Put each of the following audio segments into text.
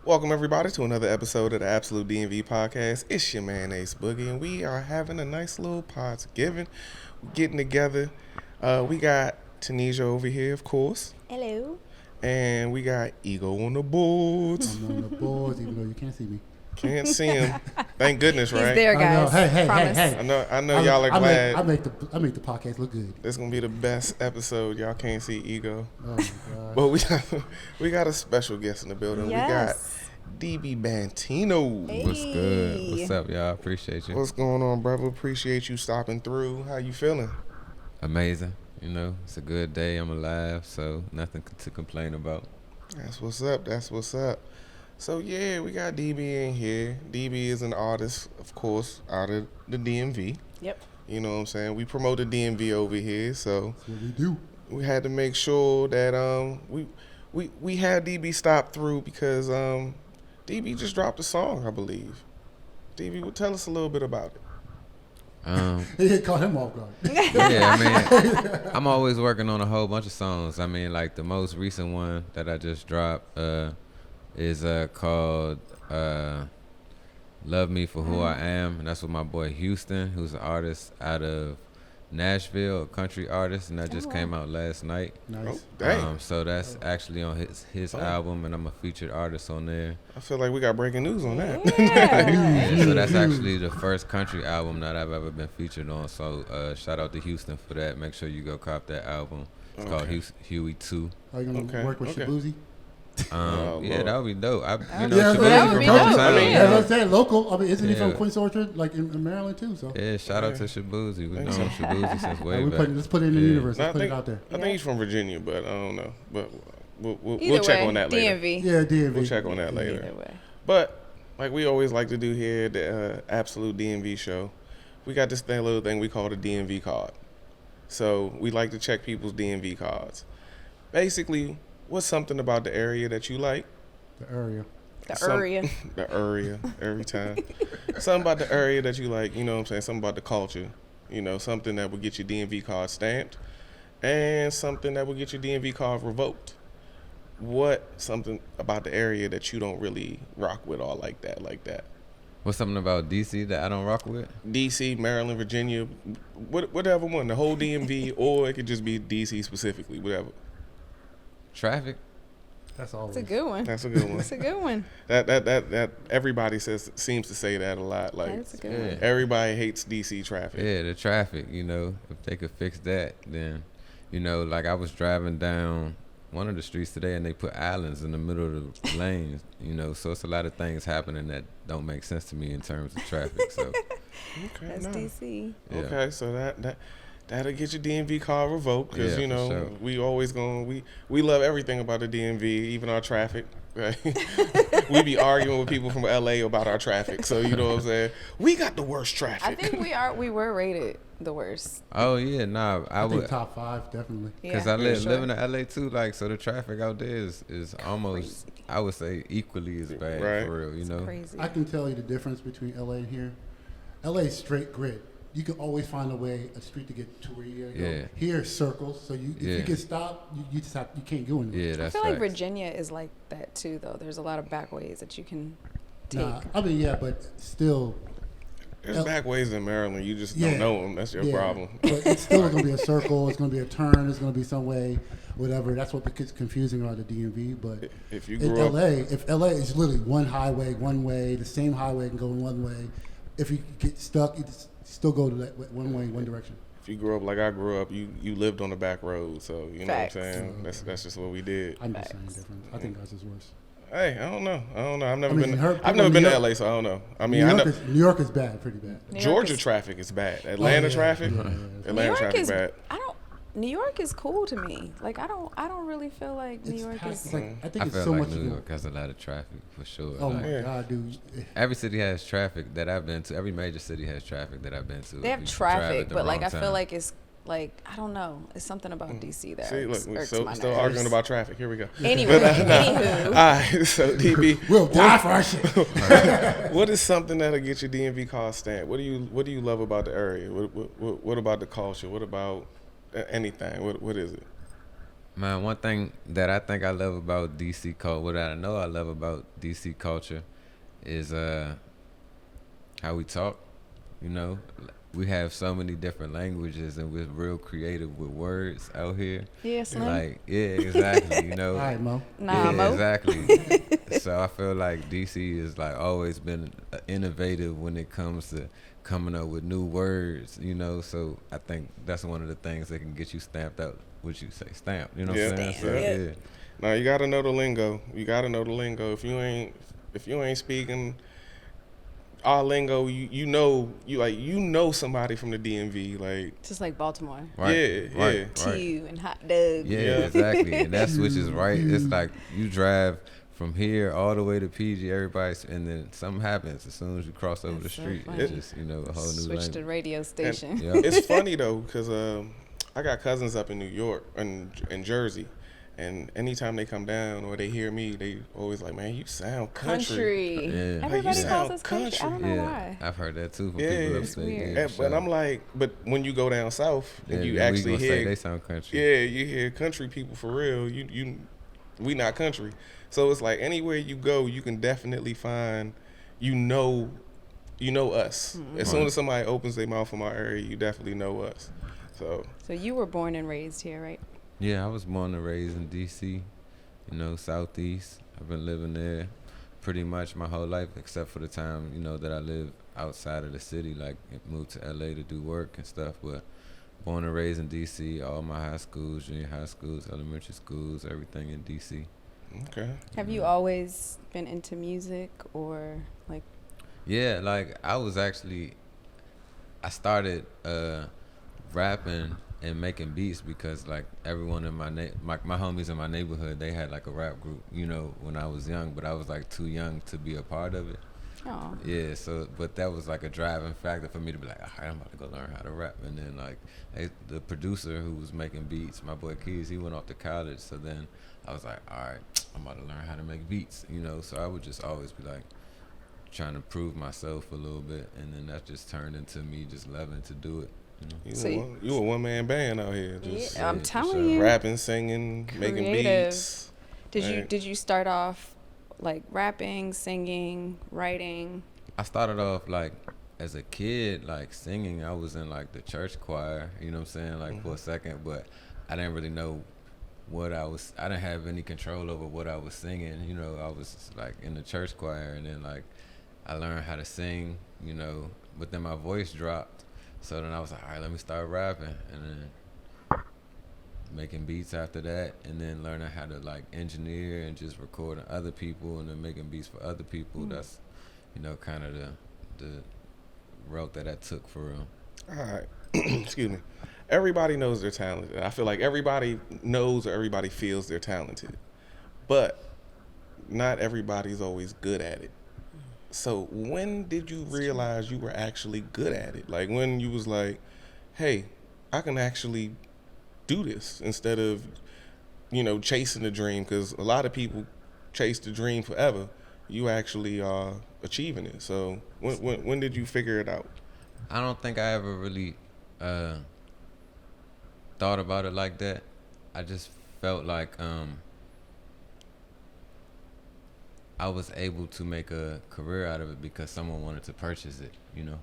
Welcome everybody to another episode of the Absolute DMV podcast. It's your man Ace Boogie, and we are having a nice little Podsgiving. We're getting together. We got Tanisha over here, of course, Hello. and we got Ego on the boards. I'm on the boards, even though you can't see me. Can't see him. Thank goodness, He's right? there, guys. Hey. I know y'all are glad. I make the podcast look good. This gonna be the best episode. Y'all can't see Ego, Oh my god. but we got a special guest in the building. Yes. We got DB Bantino. Hey. What's good? What's up, y'all? Appreciate you. What's going on, brother? Appreciate you stopping through. How you feeling? Amazing. You know, it's a good day. I'm alive, so nothing to complain about. That's what's up. That's what's up. So, yeah, we got DB in here. DB is an artist, of course, out of the DMV. Yep. You know what I'm saying? We promote the DMV over here, so That's what we do. we had to make sure that we had DB stop through because DB just dropped a song, I believe. DB, tell us a little bit about it. It caught him off guard. Yeah, I mean, I'm always working on a whole bunch of songs. I mean, like the most recent one that I just dropped is called Love Me For Who I Am, and that's with my boy Houston, who's an artist out of Nashville, a country artist, and that just came out last night. Nice. Oh, dang. So that's actually on his album, and I'm a featured artist on there. I feel like we got breaking news on that. Yeah. Yeah, so that's actually the first country album that I've ever been featured on. So shout out to Houston for that. Make sure you go cop that album. It's called Huey 2. Are you gonna work with Shabuzi? Oh, Yeah, Lord. that would be dope. Yeah, Shabuzi that would from be Hometown. dope. I mean, Yeah. As I said, local. I mean, isn't he from Yeah. Quince Orchard, like in Maryland too? So Yeah, shout out to Shabuzi. We've known so. Shabuzi since way we back. let's put it in the Yeah. universe. No, Let's put it out there. I think he's from Virginia, but I don't know. But we'll Either check way, on that later. DMV. Yeah, DMV. We'll check on that later. Either way. But like we always like to do here at the Absolute DMV show, we got this little thing we call the DMV card. So we like to check people's DMV cards. Basically, what's something about the area that you like? The area. The area. The area, every time. Something about the area that you like, you know what I'm saying? Something about the culture. You know, something that would get your DMV card stamped and something that would get your DMV card revoked. What something about the area that you don't really rock with or like that? What's something about DC that I don't rock with? DC, Maryland, Virginia, whatever one, the whole DMV, or it could just be DC specifically, whatever. Traffic. That's all. That's a good one. That's a good one. That's a good one. That everybody seems to say that a lot. Like That's a good Yeah. one. everybody hates DC traffic. Yeah, the traffic, you know, if they could fix that, then, you know, like I was driving down one of the streets today and they put islands in the middle of the lanes, you know, so it's a lot of things happening that don't make sense to me in terms of traffic. So, Okay, That's no. DC. yeah. Okay, so that'll get your DMV card revoked because Yeah, you for know sure. we always we love everything about the DMV, even our traffic. Right? We be arguing with people from LA about our traffic, so you know what I'm saying. We got the worst traffic. I think we were rated the worst. Oh, yeah, nah, I think would, top 5 definitely. because Yeah, I live sure. in LA too, like, so the traffic out there is almost, Crazy. I would say, equally as bad, Right. for real, you know? Crazy. I can tell you the difference between LA and here. LA is straight grid. You can always find a street to get to where you go. Yeah. Here, circles. So if Yeah. you get stopped, you can't go anywhere. Yeah, I that's feel like facts. Virginia is like that too, though. There's a lot of back ways that you can take. Nah, I mean, yeah, but still. There's back ways in Maryland. You just Yeah. don't know them. That's your Yeah. problem. But it's still going to be a circle. It's going to be a turn. It's going to be some way, whatever. That's what gets confusing about the DMV. But If you in grew up, LA, if LA is literally one highway, one way, the same highway can go in one way. If you get stuck, you just still go to that one way, one direction. if you grew up like I grew up, you lived on the back road. So you know Facts. what I'm saying. That's just what we did. I'm just saying Facts. different. I think ours is worse. Hey, I don't know. I've never mean, been. I've to New York- LA, so I don't know. I mean, New I York, know New York is bad, pretty bad. New York Georgia is- traffic is bad. Atlanta yeah. traffic, Yeah. New Atlanta York traffic is. bad. New York is cool to me. Like I don't really feel like New It's York packed. is. It's like, I think I it's feel so like much. New York has a lot of traffic, for sure. Oh like, my Yeah. God, dude! every city has traffic that I've been to. Every major city has traffic that I've been to. They If have you drive at traffic, the but like wrong I feel time. like it's like I don't know. It's something about DC that See, look, we're irks still my still nerves. arguing about traffic. Here we go. Anyway, anywho, All right, so DB, We'll die for our shit. what is something that'll get your DMV card stamped? What do you love about the area? What about the culture? What about anything? What is it? Man, one thing that I think I love about DC culture, what I know I love about DC culture, is how we talk. You know, we have so many different languages, and we're real creative with words out here. Yeah, Slim. Like, yeah, exactly. You know, All right, Mo. Nah, yeah, Mo. exactly. So I feel like DC is like always been innovative when it comes to coming up with new words. You know, so I think that's one of the things that can get you stamped out. What you say, stamped? You know what I'm saying? So, yeah. Now you gotta know the lingo. You gotta know the lingo. If you ain't speaking our lingo, you know somebody from the DMV. Like, Just like Baltimore. Right, yeah, right, yeah. right. Tea and hot dog. Yeah, exactly. And that switch is right. It's like you drive from here all the way to PG, everybody's, and then something happens as soon as you cross over the That's so street. funny. It's just, you know, a whole new Switch language. the radio station. Yeah. It's funny though, cause I got cousins up in New York and in Jersey, and anytime they come down or they hear me, they always like, "Man, you sound country." Yeah. Everybody Like, you calls sound us country. I don't know Yeah, why. I've heard that too from Yeah, people it's upstate. weird. Yeah, And- for but sure. I'm like, but when you go down south and you then we actually gonna say hear, they sound country. yeah, you hear country people for real. We not country. So it's like anywhere you go, you can definitely find, you know us. As soon as somebody opens their mouth in my area, you definitely know us. So So you were born and raised here, right? Yeah, I was born and raised in DC, you know, Southeast. I've been living there pretty much my whole life, except for the time, you know, that I lived outside of the city, like moved to LA to do work and stuff. But born and raised in DC, all my high schools, junior high schools, elementary schools, everything in DC. okay. Have you always been into music or like? Yeah, like I started rapping and making beats because like everyone in my homies in my neighborhood, they had like a rap group, you know, when I was young, but I was like too young to be a part of it. Oh, Yeah, so but that was like a driving factor for me to be like, all right, I'm about to go learn how to rap. And then like the producer who was making beats, my boy Keys, he went off to college, so then I was like, all right, I'm about to learn how to make beats, you know. So I would just always be like trying to prove myself a little bit, and then that just turned into me just loving to do it, you know. See. You a one man band out here, just yeah, I'm for telling sure. you. rapping, singing, making Creative. beats. Did Right. you start off like rapping, singing, writing? I started off like as a kid, like singing. I was in like the church choir, you know what I'm saying, like for a second, but I didn't really know I didn't have any control over what I was singing, you know. I was like in the church choir, and then like I learned how to sing, you know, but then my voice dropped. So then I was like, all right, let me start rapping, and then making beats after that, and then learning how to like engineer and just recording other people and then making beats for other people. That's, you know, kind of the route that I took for real. All right. Excuse me. Everybody knows they're talented. I feel like everybody knows or everybody feels they're talented, but not everybody's always good at it. So when did you realize you were actually good at it? Like when you was like, hey, I can actually do this instead of, you know, chasing the dream, because a lot of people chase the dream forever. You actually are achieving it. So when did you figure it out? I don't think I ever really thought about it like that. I just felt like I was able to make a career out of it because someone wanted to purchase it, you know.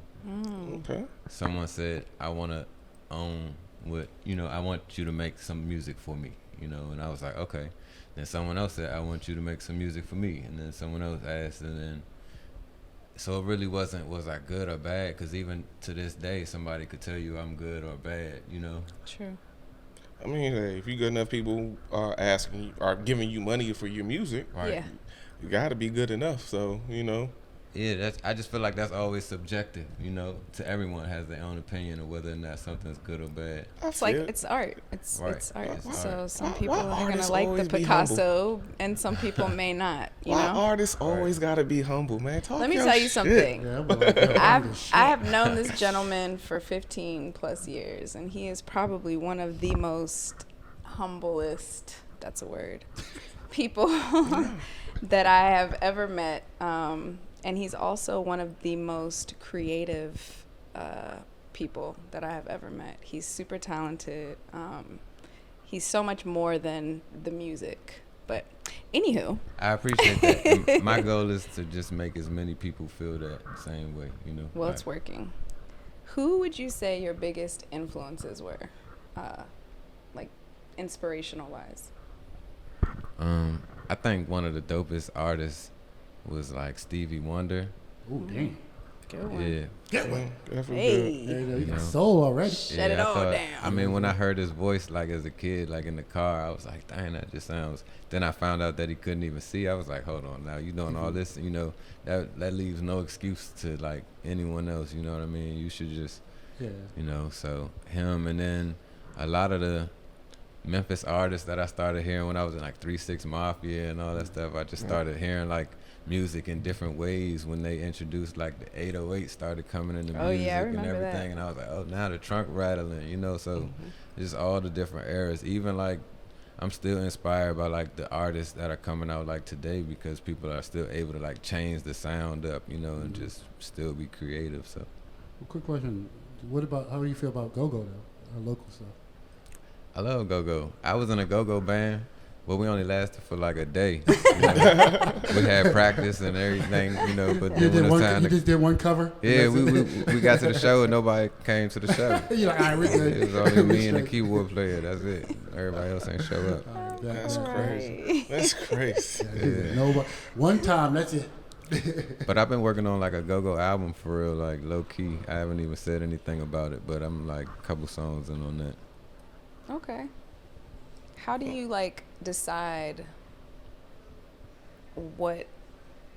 Okay. Someone said, I want to own what, you know, I want you to make some music for me, you know. And I was like, okay. Then someone else said, I want you to make some music for me. And then someone else asked, and then so it really wasn't, was I good or bad? Because even to this day, somebody could tell you I'm good or bad, you know. True. I mean, hey, if you good enough people are giving you money for your music, Right. Yeah. you got to be good enough. So, you know. Yeah, I just feel like that's always subjective, you know. To everyone has their own opinion of whether or not something's good or bad. It's like it's art. It's Right. it's art. It's So art. some Why people are gonna artists like the always be Picasso, and some people may not. You Why know. artists always got to be humble, man? Talk Let me your tell you shit. something. Yeah, I'm like, yo, I have known this gentleman for 15 plus years, and he is probably one of the most humblest, that's a word, people that I have ever met. And he's also one of the most creative people that I have ever met. He's super talented. he's so much more than the music. But anywho, I appreciate that. And my goal is to just make as many people feel that same way, you know. well, like, it's working. Who would you say your biggest influences were, like inspirational wise? I think one of the dopest artists was like Stevie Wonder. Oh, dang. Good one. Yeah. Get one. Hey, You got know. soul already. shut it all down. I mean, when I heard his voice, like as a kid, like in the car, I was like, dang, that just sounds. Then I found out that he couldn't even see. I was like, hold on, now you doing all this, you know, that leaves no excuse to like anyone else. You know what I mean? You should just, Yeah. you know. So him, and then a lot of the Memphis artists that I started hearing when I was in like 3-6 Mafia and all that stuff. I just started hearing like music in different ways when they introduced like the 808 started coming in the Oh, music yeah, I and remember that. everything, and I was like, oh, now the trunk rattling, you know. So just all the different eras. Even like I'm still inspired by like the artists that are coming out like today, because people are still able to like change the sound up, you know, and just still be creative. So Well, quick question. What about, how do you feel about go-go though? Our local stuff. I love go-go. I was in a go-go band, but we only lasted for like a day. You know? We had practice and everything, you know, but You then when did it's one, time you to, just did one cover? yeah, And that's we got to the show and nobody came to the show. it? You're like, all right, we're good. It was only me and the Straight. keyboard player. That's it. Everybody else ain't show up. All right, That's all right. crazy. That's crazy. Yeah. Nobody, one time, that's it. But I've been working on like a go-go album for real, like low-key. I haven't even said anything about it, but I'm like a couple songs in on that. Okay. How do you like decide what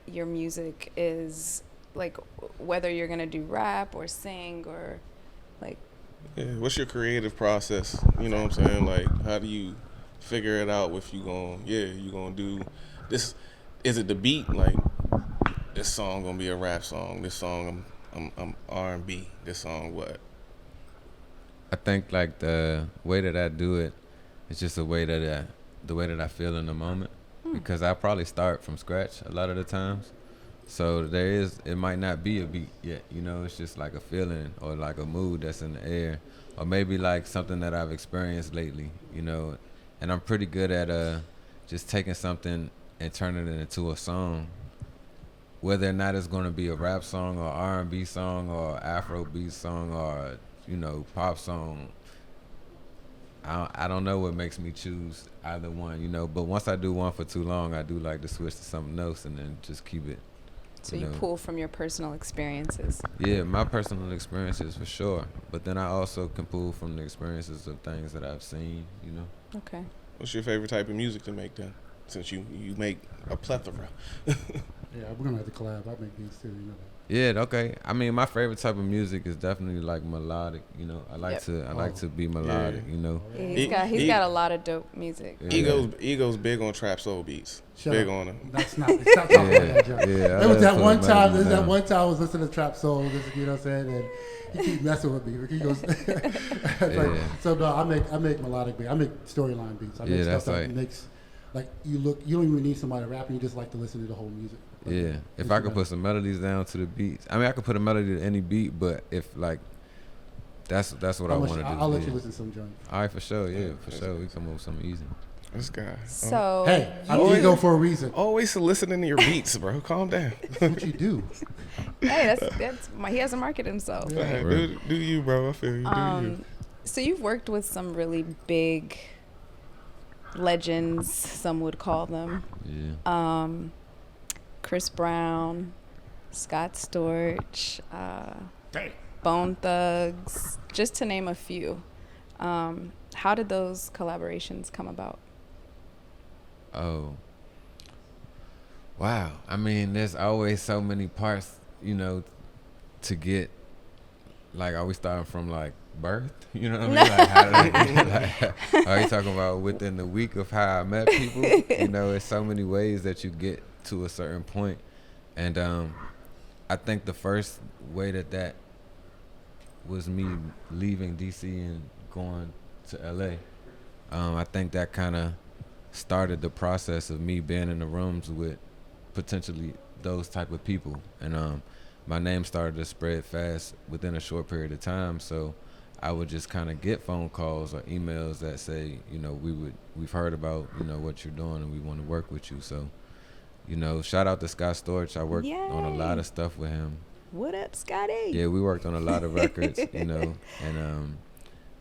your music is, like whether you're gonna do rap or sing or like? Yeah, what's your creative process? You know what I'm saying? Like, how do you figure it out if you gonna do this? Is it the beat? Like, this song gonna be a rap song. This song I'm R&B. This song what? I think like the way that I do it, it's just the way that I feel in the moment, because I probably start from scratch a lot of the times. So it might not be a beat yet, you know. It's just like a feeling or like a mood that's in the air, or maybe like something that I've experienced lately, you know. And I'm pretty good at just taking something and turning it into a song, whether or not it's going to be a rap song or R&B song or Afrobeat song or, you know, pop song. I don't know what makes me choose either one, you know. But once I do one for too long, I do like to switch to something else and then just keep it. So you know. pull from your personal experiences. Yeah, my personal experiences for sure. But then I also can pull from the experiences of things that I've seen, you know. Okay. What's your favorite type of music to make then? Since you make a plethora. Yeah, we're going to have to collab. I make beats too, you know that. Yeah, okay. I mean, my favorite type of music is definitely like melodic, you know. I like Yep. to be melodic, Yeah. you know. Yeah, he's got a lot of dope music. Yeah. Ego's big on trap soul beats. Shut big up. on them. Stop talking about that, Joe. Yeah, I There was love that putting one time. melodies There's that down. one time I was listening to Trap Soul. You know what I'm saying? And he keep messing with me. He goes, it's like, Yeah. so no, I make melodic beats. I make storyline beats. I make Yeah, stuff that's that right. makes like you don't even need somebody rapping. You just like to listen to the whole music. Like, Yeah, if I could put some melodies down to the beats, I mean, I could put a melody to any beat, but if like, that's what I want to do. I'll let yeah. you listen to some joint. All right, for sure, yeah, for sure. We come up with something easy. This guy. So Hey, I'm Oh, ego yeah. for a reason. Always listening to your beats, bro. Calm down. That's what you do. hey, he has to market himself. Hey, Right. do you, bro? I feel you. Do you? So you've worked with some really big legends, some would call them. Yeah. Chris Brown, Scott Storch, Bone Thugs, just to name a few. How did those collaborations come about? Oh. Wow. I mean, there's always so many parts, you know, to get. Like, are we starting from like birth? You know what I mean? Like, how did like, are you talking about within the week of how I met people? You know, it's so many ways that you get to a certain point. And I think the first way that was me leaving DC and going to LA. I think that kind of started the process of me being in the rooms with potentially those type of people. And my name started to spread fast within a short period of time. So I would just kind of get phone calls or emails that say, you know, we've heard about, you know, what you're doing and we want to work with you. So, you know, shout out to Scott Storch. I worked on a lot of stuff with him. What up, Scotty? Yeah, we worked on a lot of records, you know, and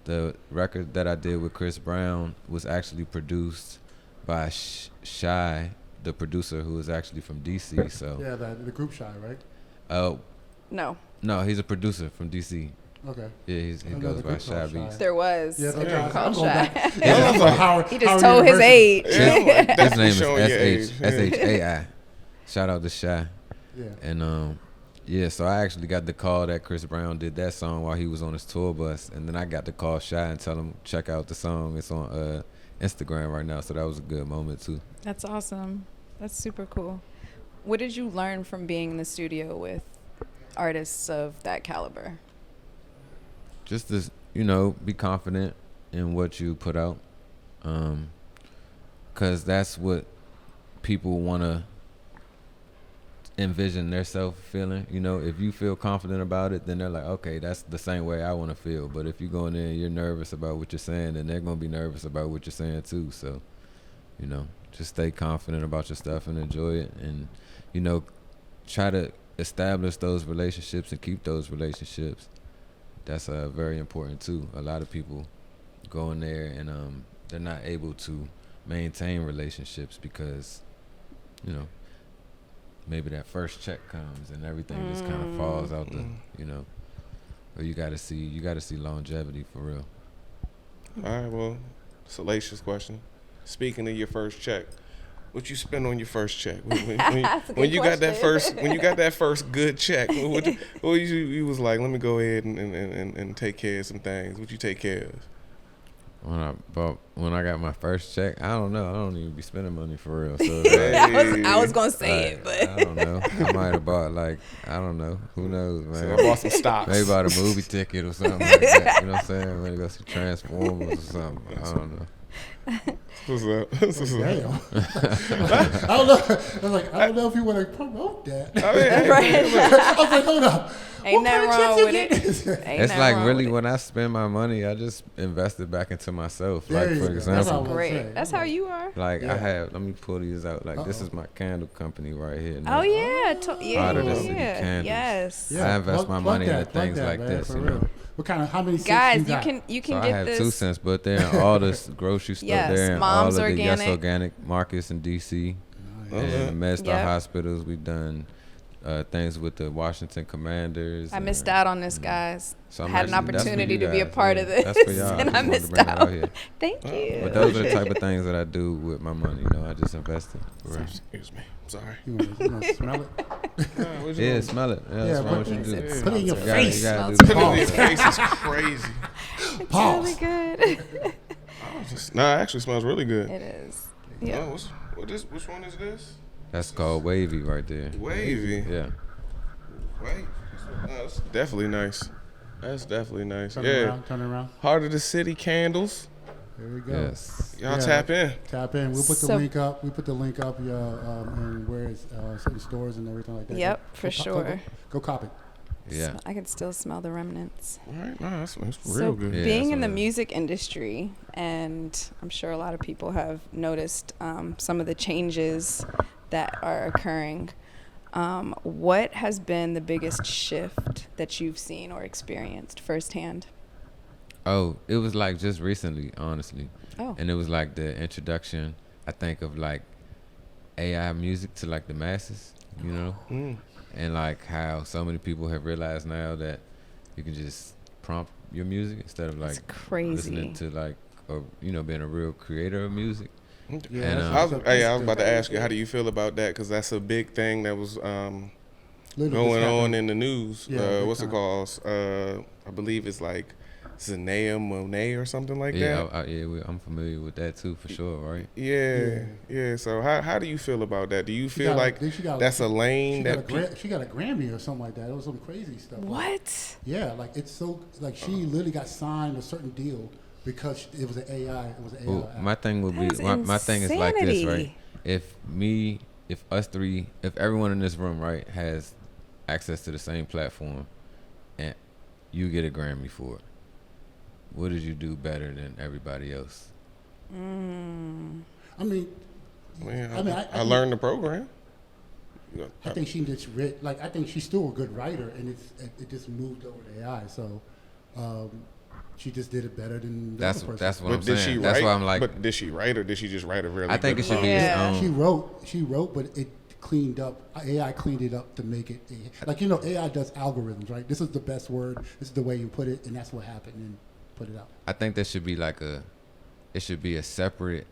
the record that I did with Chris Brown was actually produced by Shy, the producer who is actually from DC. So Yeah, the group Shy, right? No, he's a producer from DC. Okay. Yeah, he goes by Shy Beats. there was Yeah, a okay. group called I'm going Shy. back. Yeah, that's like Howard- He just Howard told his University. age. His name is Showing your age. SHAI. Shout out to Shy. Yeah. And yeah, so I actually got the call that Chris Brown did that song while he was on his tour bus, and then I got to call Shy and tell him check out the song. It's on Instagram right now, so that was a good moment too. That's awesome. That's super cool. What did you learn from being in the studio with artists of that caliber? Just to, you know, be confident in what you put out, because that's what people want to envision their self feeling. You know, if you feel confident about it, then they're like, okay, that's the same way I want to feel. But if you go in there and you're nervous about what you're saying, then they're going to be nervous about what you're saying too. So, you know, just stay confident about your stuff and enjoy it, and, you know, try to establish those relationships and keep those relationships. That's very important too. A lot of people go in there and they're not able to maintain relationships because, you know, maybe that first check comes and everything just kind of falls out the, you know. But you gotta see longevity for real. All right, well, salacious question. Speaking of your first check, what you spend on your first check? When you got that first good check, what you was like, let me go ahead and take care of some things. What you take care of? When I got my first check, I don't know. I don't even be spending money for real. So I was gonna say it, but I don't know. I might have bought I don't know. Who knows, man? So I bought some stocks. Maybe bought a movie ticket or something like that. You know what I'm saying? Maybe go see Transformers or something. I don't know. What's up? Damn. I don't know. I was like, I don't know if you want to promote that. I mean, right. I was like, hold up. Ain't What kind nothing of wrong checks you with it. get? Ain't It's nothing like wrong really with when I spend my money, I just invest it back into myself. There Like you for go. it. That's all example, I was Great. saying. That's how you are. like Yeah. I have. Let me pull these out. Like this is my candle company right here. Oh yeah, yeah, Out of the yeah, city yeah. candles. Yes. I invest my money into plug things that, like man, this, for you real. know. What kind of, how many cents Guys, you got? you can So I get have this. 2 cents, but they're in all this grocery store. Yes, They're in Mom's all of the Yes Organic. Organic markets in DC Okay. and MedStar Yep. hospitals. We've done things with the Washington Commanders. I missed out on this, guys. So I I'm had an actually- that's for opportunity you to be a guys, part yeah. of this, That's for y'all. and I just wanted to missed bring it out. here. Thank you. But those are the type of things that I do with my money. You know, I just invest it. For real. Excuse me. Sorry. You wanna smell it? What you Yeah, doing? smell it. Yeah, Yeah, that's what put- you do. It Put it in your You gotta- face. You gotta do Smells the Put it in your thing. face is crazy. It's Pause. really good. Nah, it actually smells really good. It is. Oh, Yeah. which one is this? That's called wavy right there. Wavy. Yeah. Wait. That's definitely nice. That's definitely nice. Turn Yeah. around, turn around. Heart of the City candles. There we go. Yes. Y'all Yeah. tap in. Tap in. We'll put the So- link up. We put the link up, and where it's certain stores and everything like that. Yep, Go- for go- sure. Go cop it. Yeah. I can still smell the remnants. All right. Nah, that's real So good. Yeah, being that's in the what it is. music industry, and I'm sure a lot of people have noticed some of the changes that are occurring. What has been the biggest shift that you've seen or experienced firsthand? Oh, it was like just recently, honestly. Oh, And it was like the introduction, I think, of like AI music to like the masses, you know? Mm. And like how so many people have realized now that you can just prompt your music instead of that's like crazy. listening to like, or, you know, being a real creator of music. Yeah, And, I was that's about to ask you, how do you feel about that? Because that's a big thing that was literally going just on happened. in the news. Yeah, big What's it time. called? I believe it's like Zanea Monet or something like Yeah, that. I'm familiar with that too, for sure, right? Yeah. So how do you feel about that? Do you She feel got like she got that's a she lane got that she got a Grammy or something like that. It was some crazy stuff. What? Yeah, like it's so like she literally got signed a certain deal because it was an AI. It was an AI. Well, my thing would be, That is my thing is like this, right? insanity. If us three, if everyone in this room, right, has access to the same platform, and you get a Grammy for it, what did you do better than everybody else? I mean, I learned the program. I think she just I think she's still a good writer, and it just moved over to AI. So she just did it better than the other person. That's what But I'm did saying. she That's write? why I'm like, But did she write, or did she just write a really? I think good it should be Yeah. its own. She wrote, but it cleaned up. AI cleaned it up to make it like AI does algorithms, right? This is the best word. This is the way you put it, and that's what happened, and put it out. I think there should be it should be a separate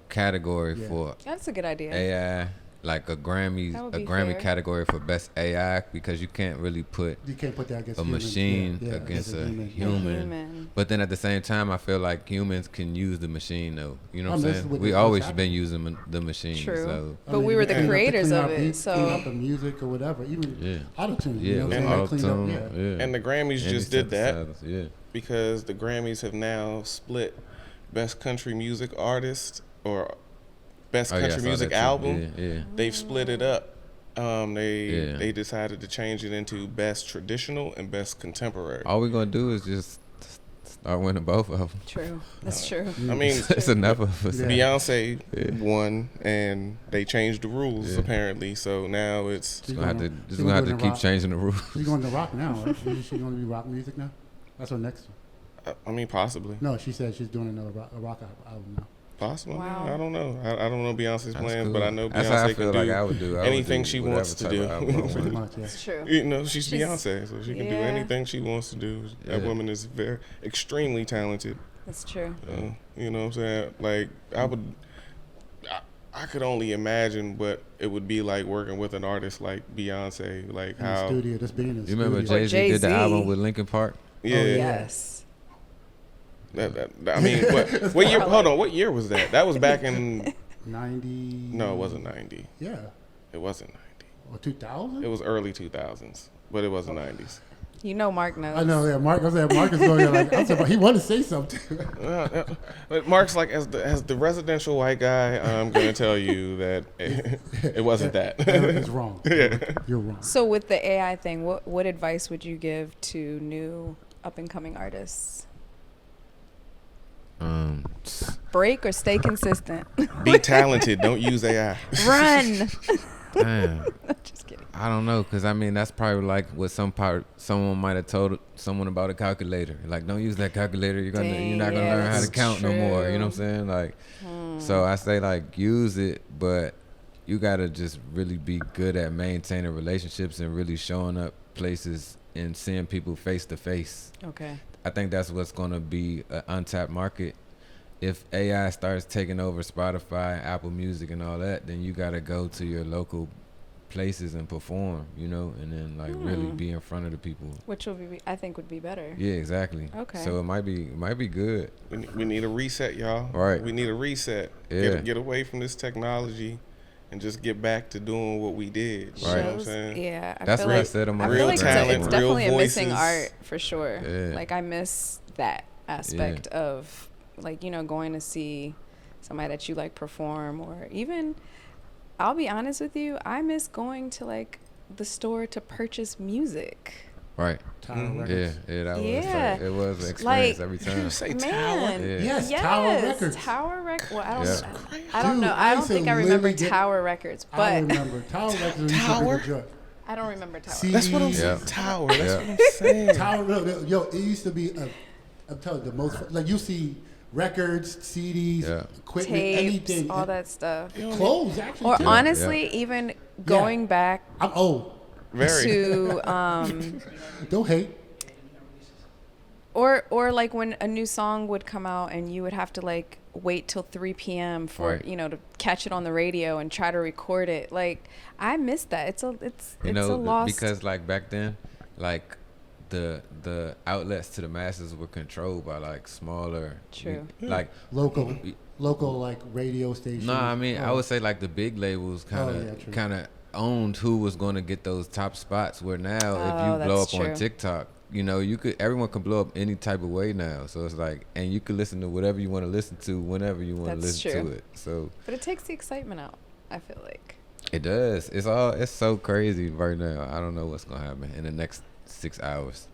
Category. Yeah. for That's a good idea. AI, like a That Grammy would be Grammy fair. category for best AI, because you can't really put You can't put that against a humans. machine Yeah, against a human. human. But then at the same time, I feel like humans can use the machine though. You know what I'm this is saying? what We what's always happening. been using the machine. True. So But we were the clean up creators clean of out it, beats, so- clean up the music or whatever, even auto-tune. yeah, You know what I'm saying? They cleaned auto-tune, up, yeah. And the Grammys Any just did that synthesizers, yeah. because the Grammys have now split best country music artist or best Oh, yeah, I country saw music that too. album. Yeah. They've split it up. Yeah. They decided to change it into best traditional and best contemporary. All we're gonna do is just start winning both of them. True. That's true. I mean, It's enough of us. Yeah. Beyonce won, and they changed the rules Yeah. apparently. So now it's She's Gonna have to, gonna- just she's gonna have do to the keep rock. changing the rules. She's going to rock now, right? Isn't she going to be rock music now? That's her next one. I mean, possibly. No, she said she's doing another rock album now. Possibly. Wow. I don't know. I don't know Beyonce's That's plans, cool. but I know That's how I Beyonce feel can like do I would do. I would anything do she whatever wants to type do. of album I Pretty want. much, yeah. That's true. You know, she's She's- Beyonce, so she can do yeah. anything she wants to do. That Yeah. woman is very extremely talented. That's true. You know what I'm saying? Like I could only imagine what it would be like working with an artist like Beyonce. Like In the how, studio, just being in the You remember studio. Jay-Z did the Jay-Z. album with Linkin Park? yeah. yeah. Yes. I mean, what year? Hold on, what year was that? That was back in. 90. No, it wasn't 90. Yeah. It wasn't 90. Or 2000? It was early 2000s, but it wasn't 90s. You know Mark knows. I know, yeah. Mark is going there like, I said, but he wanted to say something. But Mark's like, as the residential white guy, I'm gonna tell you that it wasn't that. It's wrong. Yeah. You're wrong. So with the AI thing, what advice would you give to new up and coming artists? Break or stay consistent? Be talented. Don't use AI. Run. Damn. Just kidding. I don't know, cause I mean that's probably like what someone might have told someone about a calculator. Like, don't use that calculator. You're Dang, not gonna yeah, learn how to that's count no more. You know what I'm saying? Like, so I say like use it, but you gotta just really be good at maintaining relationships and really showing up places and seeing people face to face. Okay. I think that's what's gonna be an untapped market. If AI starts taking over Spotify, Apple Music, and all that, then you gotta go to your local places and perform, you know, and then like really be in front of the people. Which will be, I think, would be better. Yeah, exactly. Okay. So it might be good. We need a reset, y'all. Right. We need a reset. Yeah. Get away from this technology and just get back to doing what we did. You Right. know what I'm saying? Yeah. That's feel what I like, said on my I feel Real like talent, it's real definitely a missing voices. art for sure. Yeah. Like I miss that aspect of like, you know, going to see somebody that you like perform, or even, I'll be honest with you, I miss going to like the store to purchase music. Right. Tower Mhm. Records. Yeah, that was Yeah. like, it was an experience Like- every You time. say Man, tower? Yeah. Yes, Tower Records. Tower Records. Well, I don't. Yeah. I don't Dude, know. I I don't used to think I remember literally get- Tower Records, I but remember. Tower Records used to be Tower? the joint. I don't remember Tower. See- That's what I'm Yeah. saying. Tower. That's Yeah. what I'm saying. Tower, yo, it used to be, I'm telling you, the most, like you see records, CDs, Yeah. equipment, Tapes, anything. all that stuff. Clothes, actually. Or too. honestly, even going back I'm old. Very. to Don't hate. or like when a new song would come out and you would have to like wait till 3 p.m. for Right. you know to catch it on the radio and try to record it. Like I miss that. It's You a know, lost. because like back then, like the outlets to the masses were controlled by like smaller, True. like Local like radio stations. no, I mean I Oh. would say like the big labels true. kind of owned who was going to get those top spots. Where now, if Oh, you blow up that's on true. TikTok, you know, everyone can blow up any type of way now. So it's like, and you can listen to whatever you want to listen to whenever you want to That's listen true. to it. So But it takes the excitement out. I feel like. it does. It's so crazy right now. I don't know what's gonna happen in the next 6 hours.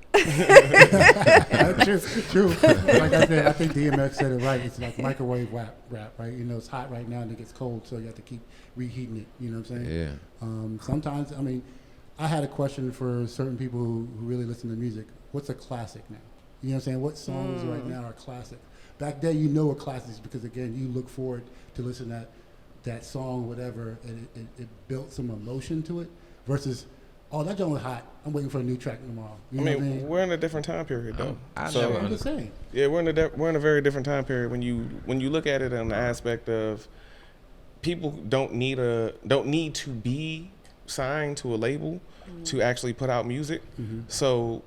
True. Like I said, I think DMX said it right. It's like microwave rap, right? You know, it's hot right now and it gets cold, so you have to keep reheating it. You know what I'm saying? Yeah. Sometimes, I mean, I had a question for certain people who really listen to music. What's a classic now? You know what I'm saying? What songs right now are classic? Back then, you know what classics because, again, you look forward to listen to that song, whatever, and it built some emotion to it versus, oh, that joint was hot. I'm waiting for a new track tomorrow. You know what I mean? We're in a different time period, though. I'm just saying. Yeah, we're in a very different time period. When you look at it on the aspect of people don't need to be signed to a label to actually put out music. Mm-hmm. So,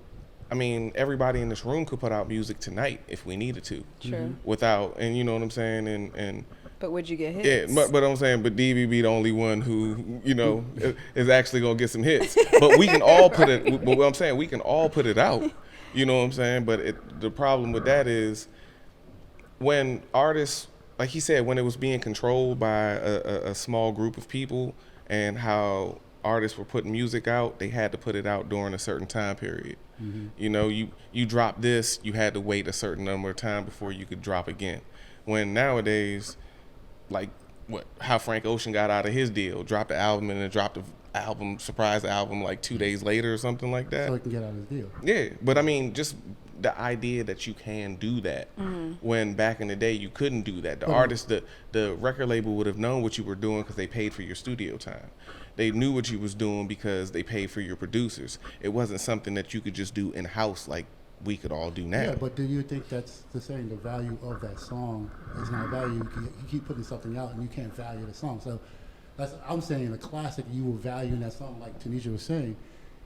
I mean, everybody in this room could put out music tonight if we needed to. True. Without, and you know what I'm saying, and. But would you get hits? Yeah, but I'm saying, but DB be the only one who, you know, is actually gonna get some hits. But we can all put it. But what I'm saying, we can all put it out. You know what I'm saying? But the problem with that is when artists, like he said, when it was being controlled by a small group of people, and how artists were putting music out, they had to put it out during a certain time period. Mm-hmm. You know, you drop this, you had to wait a certain number of time before you could drop again. When nowadays, like how Frank Ocean got out of his deal, dropped the album and then dropped the album, surprise album like 2 days later or something like that. So he can get out of his deal. Yeah, but I mean, just the idea that you can do that when back in the day you couldn't do that. The artist, the record label would have known what you were doing because they paid for your studio time. They knew what you was doing because they paid for your producers. It wasn't something that you could just do in-house like we could all do now. Yeah, but do you think that's the same? The value of that song is not value. You keep putting something out and you can't value the song. So I'm saying in a classic, you will value in that song, like Tanisha was saying.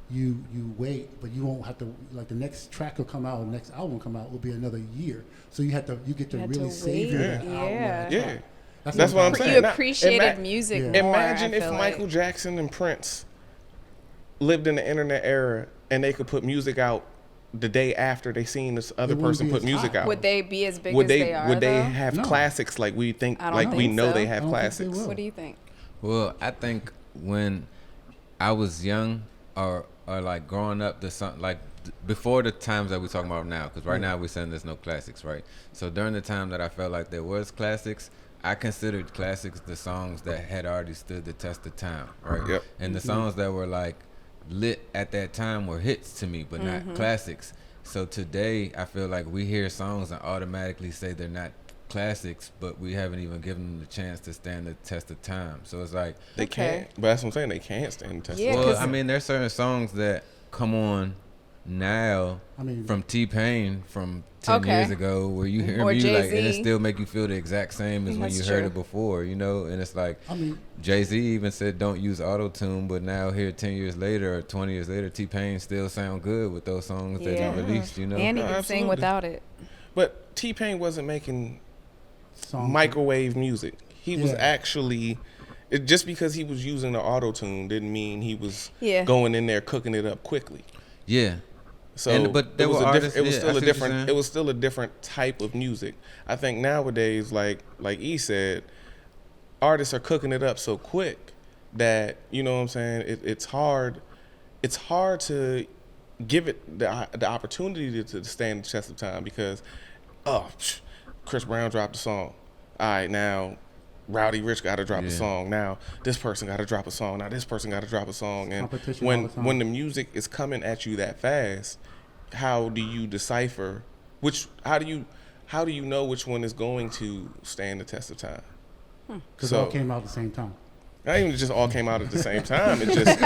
You wait, but you won't have to, like the next track will come out, the next album will come out will be another year. So you get to really savor that album. Yeah. That's what I'm saying. You appreciated music more. Imagine if like Michael Jackson and Prince lived in the internet era and they could put music out the day after they seen this other person put music out. Would they be as big as they are? Would they have classics like we think, like we know they have classics? What do you think? Well, I think when I was young or like growing up, before the times that we're talking about now, because right now we're saying there's no classics, right? So during the time that I felt like there was classics, I considered classics the songs that had already stood the test of time, right? Yep. And the songs that were like lit at that time were hits to me, but not classics. So today I feel like we hear songs and automatically say they're not classics, but we haven't even given them the chance to stand the test of time. So it's like they can't. But that's what I'm saying. They can't stand the test. Yeah, well, I mean, there's certain songs that come on now from T-Pain from 10 years ago where you hear music like, and it still make you feel the exact same as when you heard it before, you know? And it's like, Jay-Z even said don't use auto-tune, but now here 10 years later or 20 years later, T-Pain still sound good with those songs that he released, you know? And he can sing without it. But T-Pain wasn't making microwave music. He was actually... just because he was using the auto-tune didn't mean he was going in there cooking it up quickly. Yeah. So but there it was still a different type of music. I think nowadays, like E said, artists are cooking it up so quick that, you know what I'm saying, it's hard to give it the opportunity to stand the test of time because Chris Brown dropped a song. All right, now Rowdy Rich got to drop a song. Now this person got to drop a song. Now this person got to drop a song. And when the music is coming at you that fast, how do you decipher how do you know which one is going to stand the test of time? Because it all came out at the same time. Not even just all came out at the same time. It just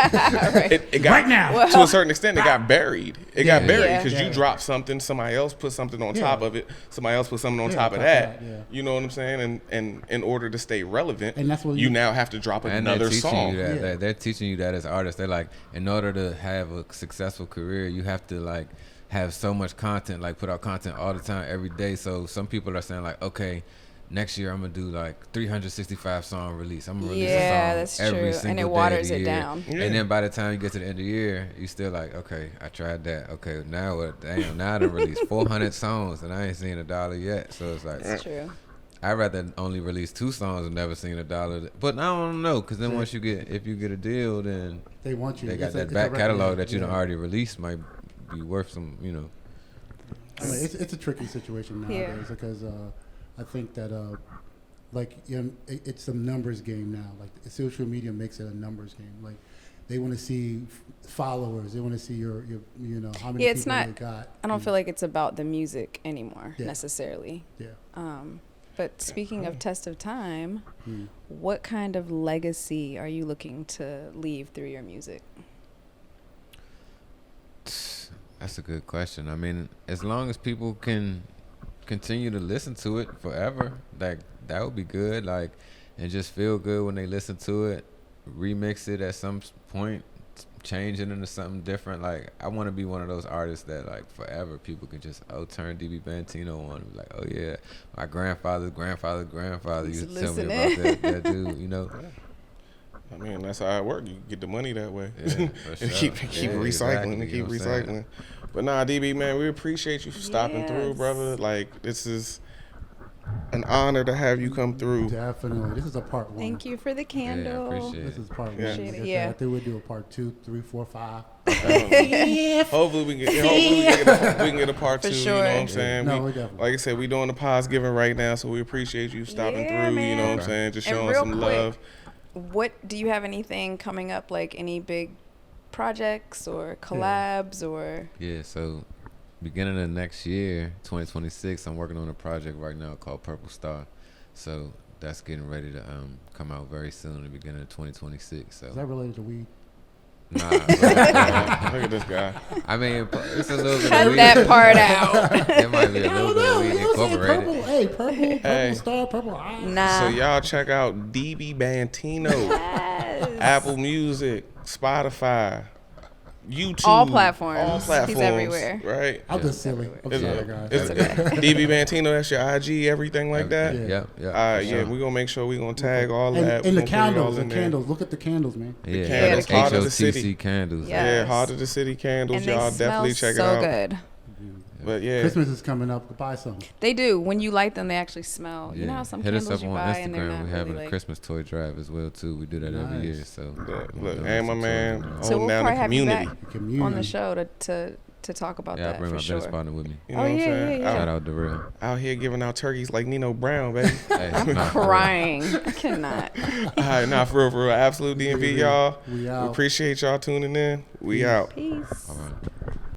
it got right now. To a certain extent. It got buried. It got buried because you dropped something, somebody else put something on top of it, somebody else put something on top of that. You know what I'm saying? And in order to stay relevant, and that's what you now have to drop another song. They're teaching you that as artists. They're like, in order to have a successful career, you have to like have so much content, like put out content all the time, every day. So some people are saying like, okay, next year I'm gonna do like 365 song release. I'm gonna release a song every single day. And it waters it down. And then by the time you get to the end of the year, you still like, okay, I tried that. Okay, now what? Damn, now I done released 400 songs and I ain't seen $1 yet. So it's like, that's true. I'd rather only release 2 songs and never seen $1. But I don't know, because then if you get a deal, then they want you. They got that back catalog that you done already released might be worth some, you know. I mean, it's a tricky situation nowadays because I think that like it's a numbers game now. Like social media makes it a numbers game. Like they want to see followers. They want to see your you know how many people you got. I don't feel like it's about the music anymore Yeah. necessarily. Yeah. But speaking of test of time, what kind of legacy are you looking to leave through your music? That's a good question. I mean, as long as people can continue to listen to it forever, like that would be good. Like, and just feel good when they listen to it. Remix it at some point, change it into something different. Like, I want to be one of those artists that like forever people can just turn DB Bantino on and be like, oh yeah, my grandfather's grandfather used to tell me about that dude. You know. I mean, that's how it works. You get the money that way. Yeah, for And sure. keep recycling and keep recycling. But nah, DB, man, we appreciate you for stopping through, brother. Like, this is an honor to have you come through. Definitely. This is a part one. Thank you for the candle. Yeah, I appreciate This it. is part one. Yeah. Like I said, Yeah. I think we'll do a part 2, 3, 4, 5. Hopefully we can get a part For 2. sure. You know what I'm saying? No, We- we definitely. like I said, we doing the pause giving right now, so we appreciate you stopping Yeah, through. You know what I'm man. saying? Just And showing real some quick, love. What do you have anything coming up, like any big projects or collabs or? Yeah, so beginning of next year, 2026, I'm working on a project right now called Purple Star. So that's getting ready to come out very soon, at the beginning of 2026. So Is that related to weed? nah, Look at this guy. I mean, it's a little bit Cut of weed. that part out. It might be a little bit of weed incorporated. Purple, hey, purple Hey. star, purple eye. Nah. So y'all check out DB Bantino, Yes. Apple Music, Spotify, YouTube, All platforms. all He's platforms, everywhere. right? I'm just silly. I'm It's, sorry, guys. it's okay. DB Bantino. That's your IG, everything like that. Yeah. Yeah. Yeah, we're gonna make sure we're gonna tag all that. And We're the gonna put it all candles, the in there. candles. Look at the candles, man. Yeah, candles, that's Heart of the HOTC City. candles. Yeah. Yeah, Yes. Heart of the City candles. And they Y'all smell definitely check so it out. good. But yeah, Christmas is coming up. Buy some. They do. When you light them, they actually smell. You know how some Hit us candles up you on buy and they're Instagram. not We're having really a like. Christmas toy drive as well too. We do that every Nice. year. So look, we'll and my do man, some toys. So holding we'll down the probably have you community. back Community. on the show to talk about Yeah, I that bring for my sure. business partner with me. You know Oh, what I'm yeah, saying? yeah, yeah. Shout out to Real. Out here giving out turkeys like Nino Brown, baby. Hey, I'm nah, for real. crying. I cannot. All right, nah, for real, absolute DMV, y'all. We We out. appreciate y'all tuning in. We out. Peace. All right.